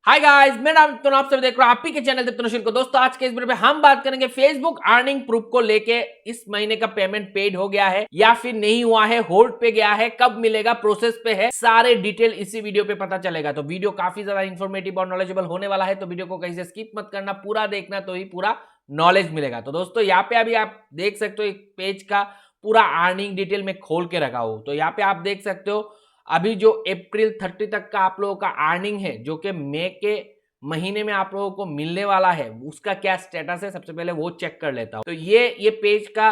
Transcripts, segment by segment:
Hi guys, मैं नाम तो आप सब देख रहे हो आप ही के चैनल तनुशील को। दोस्तों आज के इस वीडियो में हम बात करेंगे फेसबुक अर्निंग प्रूफ को लेके। इस महीने का पेमेंट पेड हो गया है या फिर नहीं हुआ है, होल्ड पे गया है, कब मिलेगा, प्रोसेस पे है, सारे डिटेल इसी वीडियो पे पता चलेगा। तो वीडियो काफी ज्यादा इंफॉर्मेटिव और नॉलेजेबल होने वाला है, तो वीडियो को कहीं से स्किप मत करना, पूरा देखना तो ही पूरा नॉलेज मिलेगा। तो दोस्तों यहाँ पे अभी आप देख सकते हो एक पेज का पूरा अर्निंग डिटेल में खोल के रखा हूं। तो यहाँ पे आप देख सकते हो अभी जो अप्रैल 30 तक का आप लोगों का अर्निंग है, जो कि मई के महीने में आप लोगों को मिलने वाला है, उसका क्या स्टेटस है सबसे पहले वो चेक कर लेता हूं। तो ये पेज का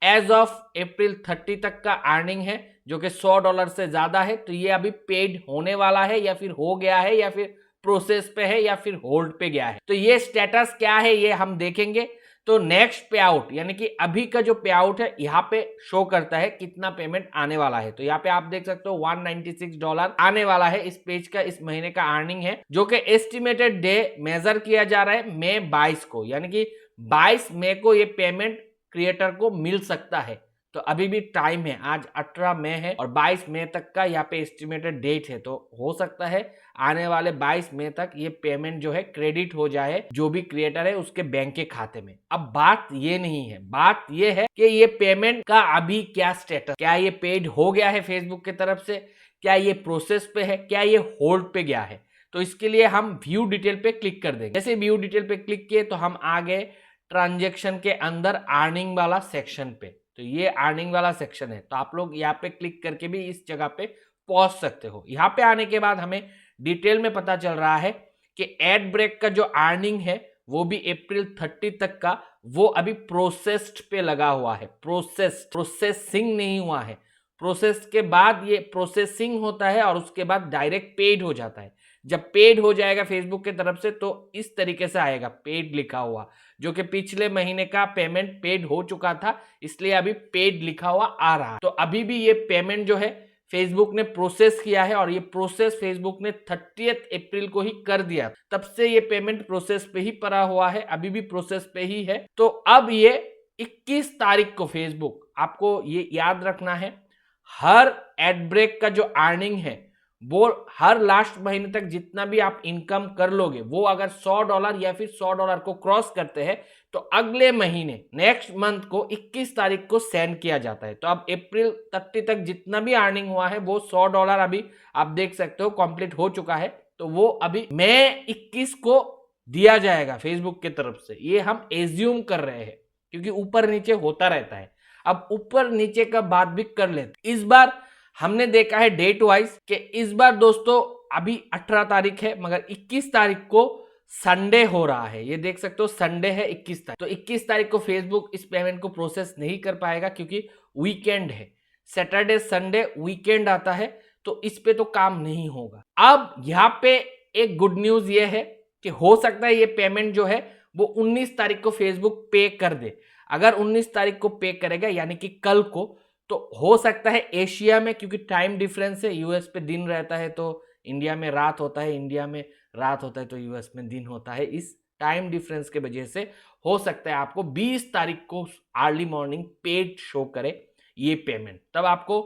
एज ऑफ अप्रैल 30 तक का अर्निंग है, जो कि $100 से ज्यादा है। तो ये अभी पेड होने वाला है या फिर हो गया है या फिर प्रोसेस पे है या फिर होल्ड पे गया है। तो ये स्टेटस क्या है ये हम देखेंगे। तो नेक्स्ट पे आउट यानी कि अभी का जो पे आउट है यहाँ पे शो करता है कितना पेमेंट आने वाला है। तो यहाँ पे आप देख सकते हो $196 आने वाला है इस पेज का, इस महीने का अर्निंग है, जो कि एस्टिमेटेड डे मेजर किया जा रहा है मई 22 को, यानी कि 22 मई को ये पेमेंट क्रिएटर को मिल सकता है। तो अभी भी टाइम है, आज 18 मई है और 22 मई तक का यहाँ पे एस्टिमेटेड डेट है। तो हो सकता है आने वाले 22 मई तक ये पेमेंट जो है क्रेडिट हो जाए जो भी क्रिएटर है उसके बैंक के खाते में। अब बात ये नहीं है, बात ये है कि ये पेमेंट का अभी क्या स्टेटस, क्या ये पेड हो गया है फेसबुक की तरफ से, क्या ये प्रोसेस पे है, क्या ये होल्ड पे गया है। तो इसके लिए हम व्यू डिटेल पे क्लिक कर देंगे। जैसे व्यू डिटेल पे क्लिक किए तो हम आ गए ट्रांजेक्शन के अंदर अर्निंग वाला सेक्शन पे। तो ये अर्निंग वाला सेक्शन है, तो आप लोग यहाँ पे क्लिक करके भी इस जगह पे पहुंच सकते हो। यहाँ पे आने के बाद हमें डिटेल में पता चल रहा है कि एड ब्रेक का जो अर्निंग है वो भी अप्रैल 30 तक का, वो अभी प्रोसेस्ड पे लगा हुआ है। प्रोसेसिंग नहीं हुआ है। प्रोसेस के बाद ये प्रोसेसिंग होता है और उसके बाद डायरेक्ट पेड हो जाता है। जब पेड हो जाएगा फेसबुक की तरफ से तो इस तरीके से आएगा पेड लिखा हुआ, जो कि पिछले महीने का पेमेंट पेड हो चुका था, इसलिए अभी पेड लिखा हुआ आ रहा है। तो अभी भी ये पेमेंट जो है फेसबुक ने प्रोसेस किया है और ये प्रोसेस फेसबुक ने 30 अप्रैल को ही कर दिया। तब से ये पेमेंट प्रोसेस पे ही पड़ा हुआ है, अभी भी प्रोसेस पे ही है। तो अब ये 21 तारीख को फेसबुक, आपको ये याद रखना है, हर एड ब्रेक का जो अर्निंग है वो हर लास्ट महीने तक जितना भी आप इनकम कर लोगे, वो अगर $100 या फिर $100 को क्रॉस करते हैं तो अगले महीने नेक्स्ट मंथ को 21 तारीख को सेंड किया जाता है। तो अब अप्रैल 30 तक जितना भी अर्निंग हुआ है वो $100 अभी आप देख सकते हो कंप्लीट हो चुका है। तो वो अभी मई 21 को दिया जाएगा फेसबुक की तरफ से। ये हम एज्यूम कर रहे हैं क्योंकि ऊपर नीचे होता रहता है। अब ऊपर नीचे का बात भी कर लेते। इस बार हमने देखा है डेट वाइज कि इस बार दोस्तों अभी 18 तारीख है, मगर 21 तारीख को संडे हो रहा है। ये देख सकते हो संडे है 21 तारीख। तो 21 तारीख को फेसबुक इस पेमेंट को प्रोसेस नहीं कर पाएगा क्योंकि वीकेंड है, सैटरडे संडे वीकेंड आता है, तो इस पे तो काम नहीं होगा। अब यहाँ पे एक गुड न्यूज ये है कि हो सकता है ये पेमेंट जो है वो 19 तारीख को फेसबुक पे कर दे। अगर 19 तारीख को पे करेगा यानी कि कल को, तो हो सकता है एशिया में, क्योंकि टाइम डिफरेंस है, यूएस पे दिन रहता है तो इंडिया में रात होता है, इंडिया में रात होता है तो यूएस में दिन होता है। इस टाइम डिफरेंस के वजह से हो सकता है आपको 20 तारीख को अर्ली मॉर्निंग पेड शो करे ये पेमेंट। तब आपको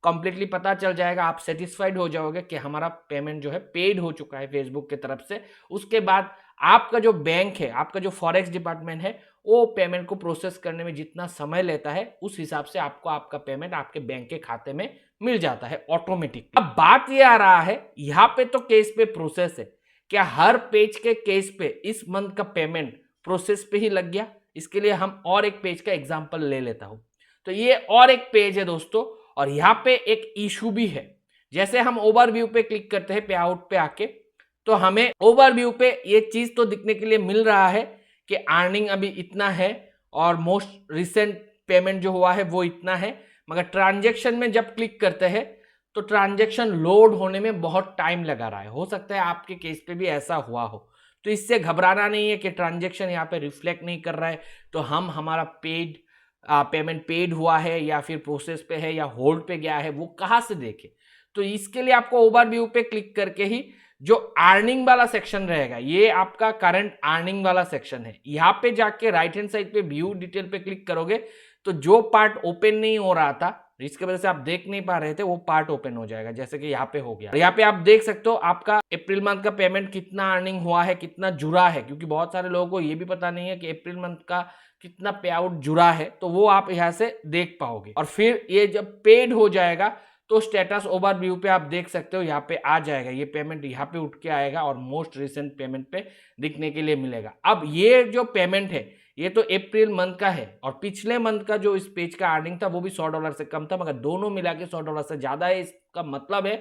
कंप्लीटली पता चल जाएगा, आप सेटिस्फाइड हो जाओगे कि हमारा पेमेंट जो है पेड हो चुका है फेसबुक की तरफ से। उसके बाद आपका जो बैंक है, आपका जो फॉरेक्स डिपार्टमेंट है, वो पेमेंट को प्रोसेस करने में जितना समय लेता है उस हिसाब से आपको आपका पेमेंट आपके बैंक के खाते में मिल जाता है ऑटोमेटिक। अब बात ये आ रहा है, यहाँ पे तो केस पे प्रोसेस है, क्या हर पेज के केस पे इस मंथ का पेमेंट प्रोसेस पे ही लग गया? इसके लिए हम और एक पेज का एग्जाम्पल ले लेता हूं। तो ये और एक पेज है दोस्तों, और यहाँ पे एक इशू भी है। जैसे हम ओवरव्यू पे क्लिक करते हैं पे आउट पे आके, तो हमें ओवरव्यू पे ये चीज तो दिखने के लिए मिल रहा है कि अर्निंग अभी इतना है और मोस्ट रिसेंट पेमेंट जो हुआ है वो इतना है। मगर ट्रांजैक्शन में जब क्लिक करते हैं तो ट्रांजैक्शन लोड होने में बहुत टाइम लगा रहा है। हो सकता है आपके केस पे भी ऐसा हुआ हो, तो इससे घबराना नहीं है कि ट्रांजैक्शन यहाँ पे रिफ्लेक्ट नहीं कर रहा है तो हम हमारा पेमेंट पेड हुआ है या फिर प्रोसेस पे है या होल्ड पे गया है वो कहाँ से देखे। तो इसके लिए आपको ओवरव्यू पे क्लिक करके ही जो अर्निंग वाला सेक्शन रहेगा, ये आपका करंट अर्निंग वाला सेक्शन है, यहाँ पे जाके राइट हैंड साइड पे व्यू डिटेल पे क्लिक करोगे तो जो पार्ट ओपन नहीं हो रहा था, जिसकी वजह से आप देख नहीं पा रहे थे, वो पार्ट ओपन हो जाएगा, जैसे कि यहाँ पे हो गया। यहाँ पे आप देख सकते हो आपका अप्रैल मंथ का पेमेंट कितना अर्निंग हुआ है, कितना जुड़ा है, क्योंकि बहुत सारे लोगों को ये भी पता नहीं है कि अप्रैल मंथ का कितना पे आउट जुड़ा है, तो वो आप यहाँ से देख पाओगे। और फिर ये जब पेड हो जाएगा तो स्टेटस ओवरव्यू पे आप देख सकते हो, यहाँ पे आ जाएगा, ये पेमेंट यहाँ पे उठ के आएगा और मोस्ट रिसेंट पेमेंट पे दिखने के लिए मिलेगा। अब ये जो पेमेंट है ये तो अप्रैल मंथ का है, और पिछले मंथ का जो इस पेज का अर्निंग था वो भी $100 से कम था, मगर दोनों मिला के $100 से ज्यादा है। इसका मतलब है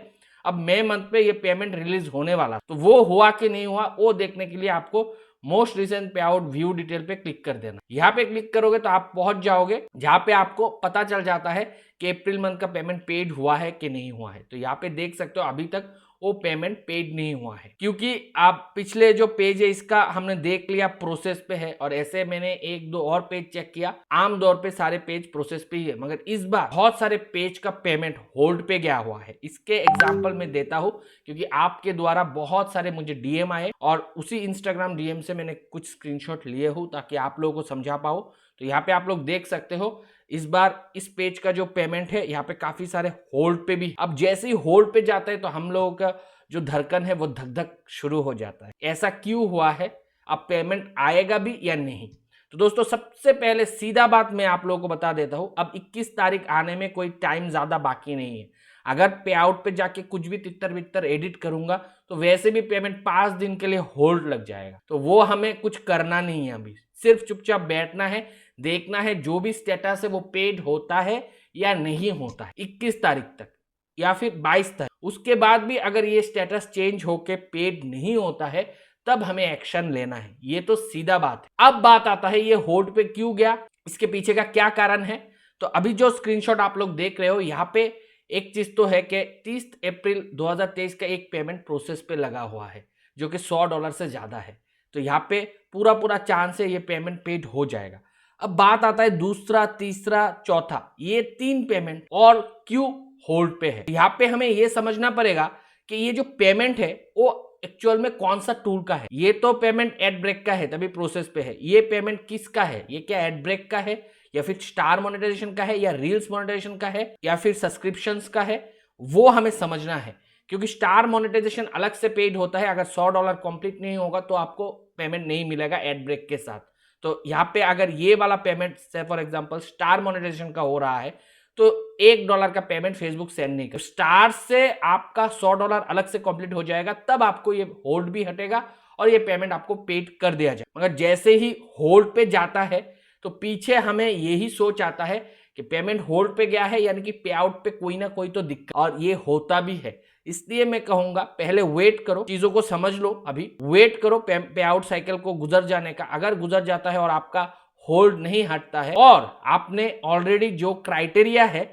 अब मई मंथ पे ये पेमेंट रिलीज होने वाला, तो वो हुआ कि नहीं हुआ वो देखने के लिए आपको मोस्ट रिसेंट पे आउट व्यू डिटेल पे क्लिक कर देना। यहाँ पे क्लिक करोगे तो आप पहुंच जाओगे जहां पे आपको पता चल जाता है कि अप्रैल मंथ का पेमेंट पेड हुआ है कि नहीं हुआ है। तो यहाँ पे देख सकते हो अभी तक वो पेमेंट पेड नहीं हुआ है, क्योंकि आप पिछले जो पेज है इसका हमने देख लिया प्रोसेस पे है, और ऐसे मैंने एक दो और पेज चेक किया, आमतौर पे सारे पेज प्रोसेस पे ही है, मगर इस बार बहुत सारे पेज का पेमेंट होल्ड पे गया हुआ है। इसके एग्जांपल मैं देता हूं, क्योंकि आपके द्वारा बहुत सारे मुझे डीएम आए और उसी इंस्टाग्राम डीएम से मैंने कुछ स्क्रीनशॉट लिए हूं ताकि आप लोगों को समझा पाओ। तो यहाँ पे आप लोग देख सकते हो इस बार इस पेज का जो पेमेंट है यहाँ पे काफी सारे होल्ड पे भी। अब जैसे ही होल्ड पे जाता है तो हम लोगों का जो धड़कन है वो धक धक शुरू हो जाता है। ऐसा क्यों हुआ है, अब पेमेंट आएगा भी या नहीं? तो दोस्तों सबसे पहले सीधा बात मैं आप लोगों को बता देता हूं, अब 21 तारीख आने में कोई टाइम ज्यादा बाकी नहीं है। अगर पे आउट पे जाके कुछ भी तितर बितर एडिट करूंगा तो वैसे भी पेमेंट 5 दिन के लिए होल्ड लग जाएगा, तो वो हमें कुछ करना नहीं है। अभी सिर्फ चुपचाप बैठना है, देखना है जो भी स्टेटस है वो पेड होता है या नहीं होता है 21 तारीख तक या फिर 22 तक। उसके बाद भी अगर ये स्टेटस चेंज होके पेड नहीं होता है तब हमें एक्शन लेना है, ये तो सीधा बात है। अब बात आता है ये होल्ड पे क्यों गया, इसके पीछे का क्या कारण है। तो अभी जो स्क्रीनशॉट आप लोग देख रहे हो यहाँ पे एक चीज तो है कि 30 अप्रैल 2023 का एक पेमेंट प्रोसेस पे लगा हुआ है जो कि $100 से ज्यादा है, तो यहाँ पे पूरा चांस है ये पेमेंट पेड हो जाएगा। अब बात आता है दूसरा, तीसरा, चौथा, ये 3 पेमेंट और क्यों होल्ड पे है। यहाँ पे हमें ये समझना पड़ेगा कि ये जो पेमेंट है वो एक्चुअल में कौन सा टूल का है। ये तो पेमेंट एड ब्रेक का है तभी प्रोसेस पे है, ये पेमेंट किसका है, ये क्या एड ब्रेक का है या फिर स्टार मोनेटाइजेशन का है या रील्स मोनेटाइजेशन का है या फिर सब्सक्रिप्शंस का है, वो हमें समझना है। क्योंकि स्टार मोनेटाइजेशन अलग से पेड होता है, अगर $100 कंप्लीट नहीं होगा तो आपको पेमेंट नहीं मिलेगा एड ब्रेक के साथ। तो यहाँ पे अगर ये वाला पेमेंट से फॉर एग्जांपल स्टार मोनेटाइजेशन का हो रहा है तो $1 का पेमेंट फेसबुक सेंड नहीं कर, स्टार से आपका $100 अलग से कंप्लीट हो जाएगा, तब आपको ये होल्ड भी हटेगा और ये पेमेंट आपको पेड कर दिया जाए। मगर जैसे ही होल्ड पे जाता है तो पीछे हमें यही सोच आता है कि पेमेंट होल्ड पे गया है यानी कि पे आउट पे कोई ना कोई तो दिक्कत, और ये होता भी है। इसलिए मैं कहूंगा पहले वेट करो, चीजों को समझ लो, अभी वेट करो पे आउट साइकिल को गुजर जाने का। अगर गुजर जाता है और आपका होल्ड नहीं हटता है और आपने ऑलरेडी जो क्राइटेरिया है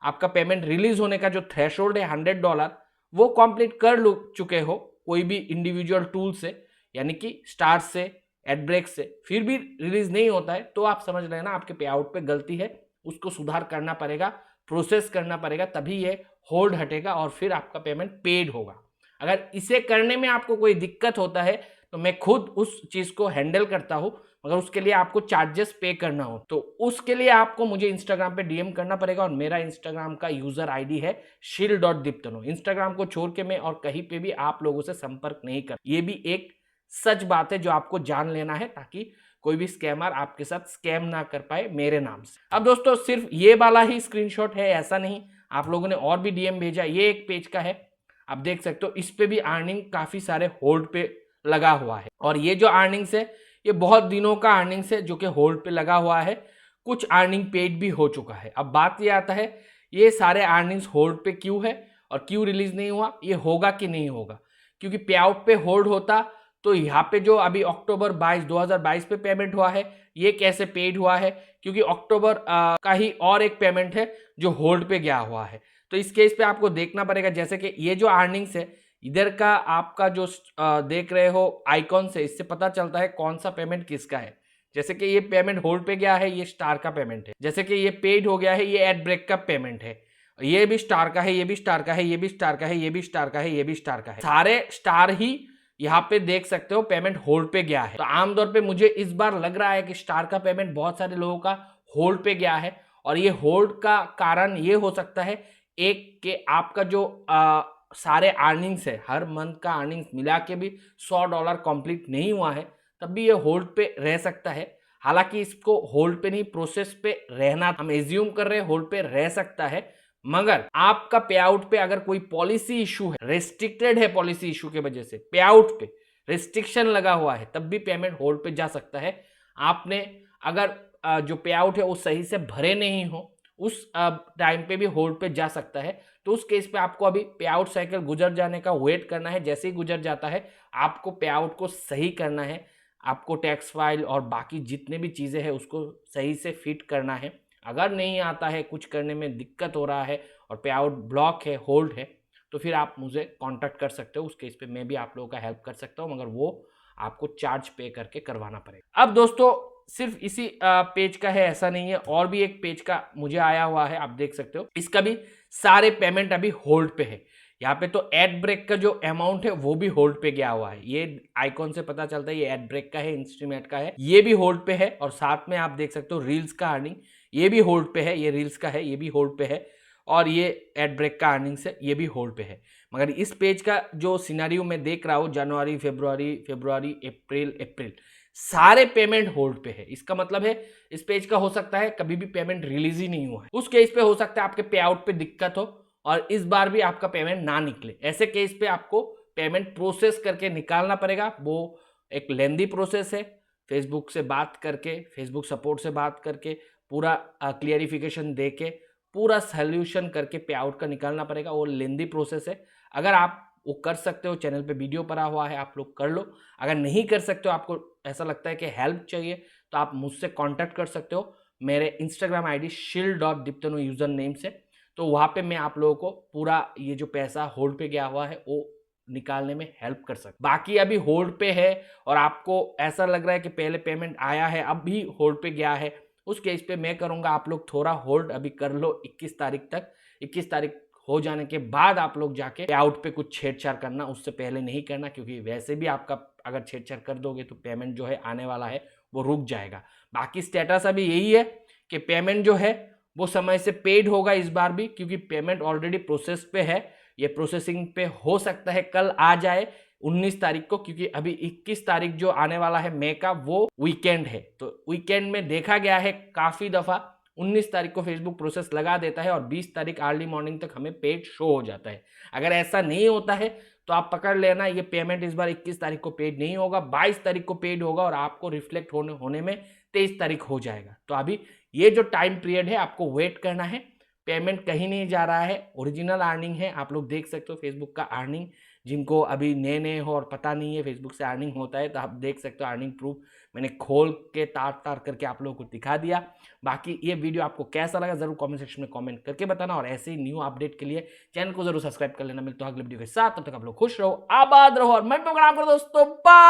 आपका पेमेंट रिलीज होने का जो थ्रेशोल्ड है $100 वो कंप्लीट कर चुके हो कोई भी इंडिविजुअल टूल से यानी कि स्टार से, एड ब्रेक से, फिर भी रिलीज नहीं होता है, तो आप समझ लेना आपके पे आउट पे गलती है, उसको सुधार करना पड़ेगा, प्रोसेस करना पड़ेगा, तभी ये होल्ड हटेगा और फिर आपका पेमेंट पेड होगा। अगर इसे करने में आपको कोई दिक्कत होता है तो मैं खुद उस चीज को हैंडल करता हूं, मगर उसके लिए आपको चार्जेस पे करना हो तो उसके लिए आपको मुझे इंस्टाग्राम पे डीएम करना पड़ेगा, और मेरा इंस्टाग्राम का यूजर आईडी है शील.दीप्तनो। इंस्टाग्राम को छोड़ के मैं और कहीं पे भी आप लोगों से संपर्क नहीं कर, ये भी एक सच बात है जो आपको जान लेना है ताकि कोई भी स्कैमर आपके साथ स्कैम ना कर पाए मेरे नाम से। अब दोस्तों सिर्फ ये वाला ही स्क्रीनशॉट है ऐसा नहीं, आप लोगों ने और भी डीएम भेजा, ये एक पेज का है, आप देख सकते हो इस पे भी अर्निंग काफी सारे होल्ड पे लगा हुआ है, और ये जो अर्निंग्स है ये बहुत दिनों का अर्निंग्स है जो कि होल्ड पे लगा हुआ है, कुछ अर्निंग पेड भी हो चुका है। अब बात ये आता है ये सारे अर्निंग्स होल्ड पे क्यों है और क्यों रिलीज नहीं हुआ, ये होगा कि नहीं होगा। क्योंकि पे आउट पे होल्ड होता तो यहाँ पे जो अभी अक्टूबर 2022 पे पेमेंट हुआ है ये कैसे पेड हुआ है, क्योंकि अक्टूबर का ही और एक पेमेंट है जो होल्ड पे गया हुआ है। तो इस केस पे आपको देखना पड़ेगा, जैसे कि ये जो अर्निंग्स है इधर का आपका जो देख रहे हो आइकॉन से, इससे पता चलता है कौन सा पेमेंट किसका है। जैसे कि ये पेमेंट होल्ड पे गया है, ये स्टार का पेमेंट है। जैसे कि ये पेड हो गया है, ये एड ब्रेक का पेमेंट है, ये भी स्टार का है, ये भी स्टार का है, ये भी स्टार का है, ये भी स्टार का है, ये भी स्टार का है, सारे स्टार ही यहाँ पे देख सकते हो पेमेंट होल्ड पे गया है। तो आमतौर पे मुझे इस बार लग रहा है कि स्टार का पेमेंट बहुत सारे लोगों का होल्ड पे गया है और ये होल्ड का कारण ये हो सकता है एक कि आपका जो सारे अर्निंग्स है, हर मंथ का अर्निंग्स मिला के भी $100 कंप्लीट नहीं हुआ है, तब भी ये होल्ड पे रह सकता है। हालांकि इसको होल्ड पे नहीं, प्रोसेस पे रहना हम एज्यूम कर रहे हैं, होल्ड पे रह सकता है। मगर आपका पे आउट पे अगर कोई पॉलिसी इशू है, रेस्ट्रिक्टेड है, पॉलिसी इशू के वजह से पे आउट पे रिस्ट्रिक्शन लगा हुआ है, तब भी पेमेंट होल्ड पे जा सकता है। आपने अगर जो पे आउट है वो सही से भरे नहीं हो, उस टाइम पे भी होल्ड पे जा सकता है। तो उस केस पे आपको अभी पे आउट साइकिल गुजर जाने का वेट करना है। जैसे ही गुजर जाता है आपको पे आउट को सही करना है, आपको टैक्स फाइल और बाकी जितने भी चीज़ें हैं उसको सही से फिट करना है। अगर नहीं आता है, कुछ करने में दिक्कत हो रहा है और पे आउट ब्लॉक है, होल्ड है, तो फिर आप मुझे कांटेक्ट कर सकते हो। उस केस पे मैं भी आप लोगों का हेल्प कर सकता हूँ, मगर वो आपको चार्ज पे करके करवाना पड़ेगा। अब दोस्तों सिर्फ इसी पेज का है ऐसा नहीं है, और भी एक पेज का मुझे आया हुआ है, आप देख सकते हो। इसका भी सारे पेमेंट अभी होल्ड पे है। यहाँ पे तो एड ब्रेक का जो अमाउंट है वो भी होल्ड पे गया हुआ है। ये आइकॉन से पता चलता है ये एड ब्रेक का है, इंस्ट्रीमेट का है, ये भी होल्ड पे है। और साथ में आप देख सकते हो रील्स का अर्निंग, ये भी होल्ड पे है, ये रील्स का है, ये भी होल्ड पे है। और ये एड ब्रेक का अर्निंग्स है, ये भी होल्ड पे है। मगर इस पेज का जो सिनेरियो मैं देख रहा हूँ, जनवरी, फरवरी, अप्रैल सारे पेमेंट होल्ड पे है। इसका मतलब है इस पेज का हो सकता है कभी भी पेमेंट रिलीज ही नहीं हुआ है। उस केस पे हो सकता है आपके पे आउट पे दिक्कत हो और इस बार भी आपका पेमेंट ना निकले। ऐसे केस पे आपको पेमेंट प्रोसेस करके निकालना पड़ेगा। वो एक लेंदी प्रोसेस है। फेसबुक से बात करके, फेसबुक सपोर्ट से बात करके, पूरा क्लियरिफिकेशन दे के, पूरा सोल्यूशन करके पे आउट का निकालना पड़ेगा। वो लेंदी प्रोसेस है। अगर आप वो कर सकते हो, चैनल पे वीडियो पड़ा हुआ है, आप लोग कर लो। अगर नहीं कर सकते हो, आपको ऐसा लगता है कि हेल्प चाहिए, तो आप मुझसे कांटेक्ट कर सकते हो मेरे Instagram ID shield.diptanu user name से। तो वहाँ पे मैं आप लोगों को पूरा ये जो पैसा होल्ड पे गया हुआ है वो निकालने में हेल्प कर सकता। बाकी अभी होल्ड पे है और आपको ऐसा लग रहा है कि पहले पेमेंट आया है अब भी होल्ड पे गया है, उस केस पे मैं करूँगा आप लोग थोड़ा होल्ड अभी कर लो 21 तारीख तक। 21 तारीख हो जाने के बाद आप लोग जाके पे आउट पे कुछ छेड़छाड़ करना, उससे पहले नहीं करना, क्योंकि वैसे भी आपका अगर छेड़छाड़ कर दोगे तो पेमेंट जो है आने वाला है वो रुक जाएगा। बाकी स्टेटस अभी यही है कि पेमेंट जो है वो समय से पेड होगा इस बार भी, क्योंकि पेमेंट ऑलरेडी प्रोसेस पे है। ये प्रोसेसिंग पे हो सकता है कल आ जाए 19 तारीख को, क्योंकि अभी 21 तारीख जो आने वाला है मई का वो वीकेंड है। तो वीकेंड में देखा गया है काफ़ी दफ़ा 19 तारीख को फेसबुक प्रोसेस लगा देता है और 20 तारीख अर्ली मॉर्निंग तक हमें पेड शो हो जाता है। अगर ऐसा नहीं होता है तो आप पकड़ लेना, ये पेमेंट इस बार 21 तारीख को पेड नहीं होगा, 22 तारीख को पेड होगा और आपको रिफ्लेक्ट होने में 23 तारीख हो जाएगा। तो अभी ये जो टाइम पीरियड है आपको वेट करना है। पेमेंट कहीं नहीं जा रहा है, ओरिजिनल अर्निंग है। आप लोग देख सकते हो फेसबुक का अर्निंग, जिनको अभी नए नए हो और पता नहीं है फेसबुक से अर्निंग होता है, तो आप देख सकते हो अर्निंग प्रूफ मैंने खोल के तार तार करके आप लोगों को दिखा दिया। बाकी ये वीडियो आपको कैसा लगा जरूर कमेंट सेक्शन में कमेंट करके बताना, और ऐसे ही न्यू अपडेट के लिए चैनल को जरूर सब्सक्राइब कर लेना। मिलता हूं अगले वीडियो के साथ, तब तक आप लोग खुश रहो, आबाद रहो और मन को प्रणाम करो दोस्तों। बाय।